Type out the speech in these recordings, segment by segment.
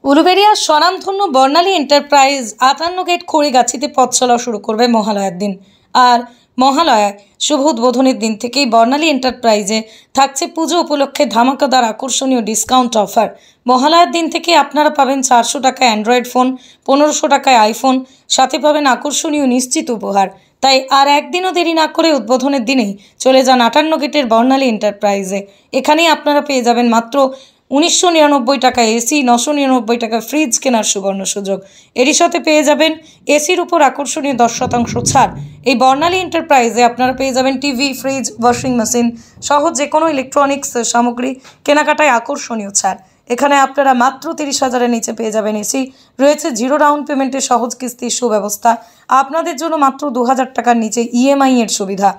উলুবেড়িয়ার স্বনামধন্য বর্ণালী enterprise 58 gate খড়িগাছিতে পথ চলা শুরু করবে মহালয়ার দিন। আর মহালয়ায় শুভ উদ্বোধনের দিন থেকেই বর্ণালী এন্টারপ্রাইজে থাকছে পুজো উপলক্ষে ধামাকাদার আকর্ষণীয় ডিসকাউন্ট অফার। মহালয়ার দিন থেকে আপনারা পাবেন 400 টাকায় অ্যান্ড্রয়েড ফোন, 1500 টাকায় আইফোন, সাথে পাবেন আকর্ষণীয় নিশ্চিত উপহার। তাই আর একদিনও দেরি না করে উদ্বোধনের দিনেই চলে যান 58 গেটের বর্ণালী এন্টারপ্রাইজে। এখানেই আপনারা পেয়ে যাবেন মাত্র 1999 টাকায় এসি, 999 টাকায় ফ্রিজ কেনার সুবর্ণ সুযোগ। এরই সাথে পেয়ে যাবেন এসির উপর আকর্ষণীয় 10% ছাড়। এই বর্ণালী এন্টারপ্রাইজে আপনারা পেয়ে যাবেন টিভি, ফ্রিজ, ওয়াশিং মেশিন সহ যে কোনো ইলেকট্রনিক্স সামগ্রী কেনাকাটায় আকর্ষণীয় ছাড়। এখানে আপনারা মাত্র 30,000-এর নিচে পেয়ে যাবেন এসি। রয়েছে জিরো ডাউন পেমেন্টে সহজ কিস্তির সুব্যবস্থা। আপনাদের জন্য মাত্র 2000 টাকার নিচে ইএমআই এর সুবিধা।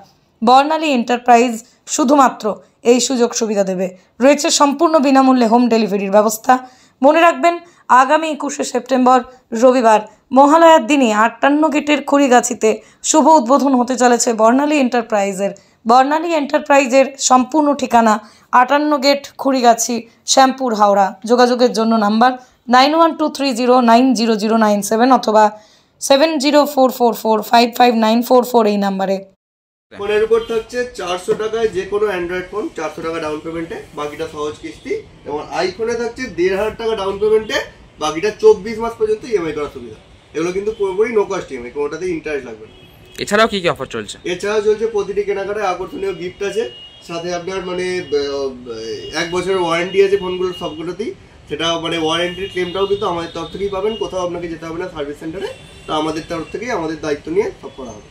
বর্ণালী এন্টারপ্রাইজ শুধুমাত্র এই সুযোগ সুবিধা দেবে। রয়েছে সম্পূর্ণ বিনামূল্যে হোম ডেলিভারির ব্যবস্থা। মনে রাখবেন, আগামী 21শে সেপ্টেম্বর রবিবার মহালয়ার দিনে 58 গেটের খড়িগাছিতে শুভ উদ্বোধন হতে চলেছে বর্ণালী এন্টারপ্রাইজের। বর্ণালী এন্টারপ্রাইজের সম্পূর্ণ ঠিকানা 58 গেট খড়িগাছি, শ্যামপুর, হাওড়া। যোগাযোগের জন্য নাম্বার 9123090097 অথবা 7044455944 এই নাম্বারে। ফোনের উপর থাকছে 400 টাকায় যে কোনো অ্যান্ড্রয়েড ফোন, 400 টাকা ডাউন পেমেন্টে, বাকিটা সহজ কিস্তি। এবং আইফোনে থাকছে 1500 টাকা ডাউন পেমেন্টে, বাকিটা 24 মাস পর্যন্ত ইএমআই করার সুবিধা। এগুলো কিন্তু পুরোপুরি নো কস্ট ইএমআই, কোনোটাতেই ইন্টারেস্ট লাগবে না। এছাড়াও কি কি অফার চলছে? এছাড়াও চলছে প্রতিটি কেনাকাটায় আকর্ষণীয় গিফট আছে, সাথে আপনার 1 বছরের ওয়ারেন্টি আছে ফোনগুলোর সবগুলোতেই। সেটা ওয়ারেন্টির ক্লেমটাও কিন্তু আমাদের তরফ থেকেই পাবেন, কোথাও আপনাকে যেতে হবে না সার্ভিস সেন্টারে। তো আমাদের তরফ থেকেই আমাদের দায়িত্ব নিয়ে সব করা হবে।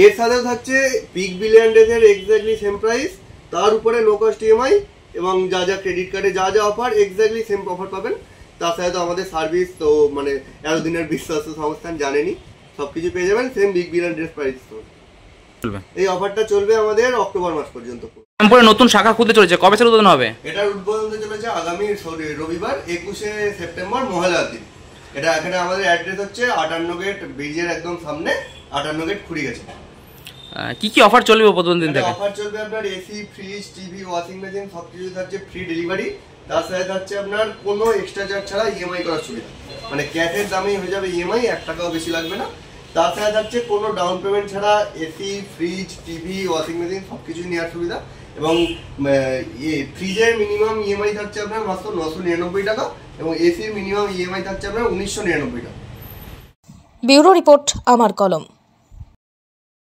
এর সাথেও থাকছে বিগ বিলিয়ন ডেজের এক্স্যাক্টলি সেম প্রাইস, তার উপরে নো কস্ট ইএমআই এবং যা যা ক্রেডিট কার্ডে যা যা অফার এক্স্যাক্টলি সেম অফার পাবেন। তার সাথে তো আমাদের সার্ভিস তো এতদিনের বিশ্বস্ত সংস্থান জানেনি, সবকিছু পেয়ে যাবেন same big billion days price. এই অফারটা চলবে আমাদের অক্টোবর মাস পর্যন্ত। শ্যামপুরে নতুন শাখা খুলতে চলেছে, কবে থেকে উদ্বোধন হবে? এটার উদ্বোধন হতে চলেছে আগামী রবিবার 21শে সেপ্টেম্বর মহালয়ার দিন। এখানে আমাদের অ্যাড্রেস হচ্ছে 58 গেট ব্রিজের একদম সামনে, 58 গেট খড়িগাছি। কি কি অফার চলবে উদ্বোধন দিন থেকে? অফার চলবে আপনার AC, fridge, TV, washing machine সবকিছু থাকছে ফ্রি ডেলিভারি। তার সাথে থাকছে আপনার কোনো এক্সট্রা চার্জ ছাড়া ইএমআই করার সুবিধা। ক্যাশের দামেই হয়ে যাবে ইএমআই, 1 টাকাও বেশি লাগবে না। তার সাথে থাকছে কোনো ডাউন পেমেন্ট ছাড়া AC, fridge, TV, washing machine সবকিছু নেওয়ার সুবিধা। এবং ফ্রিজের মিনিমাম ইএমআই থাকছে আপনার মাত্র 999 টাকা এবং এসির মিনিমাম ইএমআই থাকছে আপনার 1999 টাকা। ব্যুরো রিপোর্ট, আমার কলম।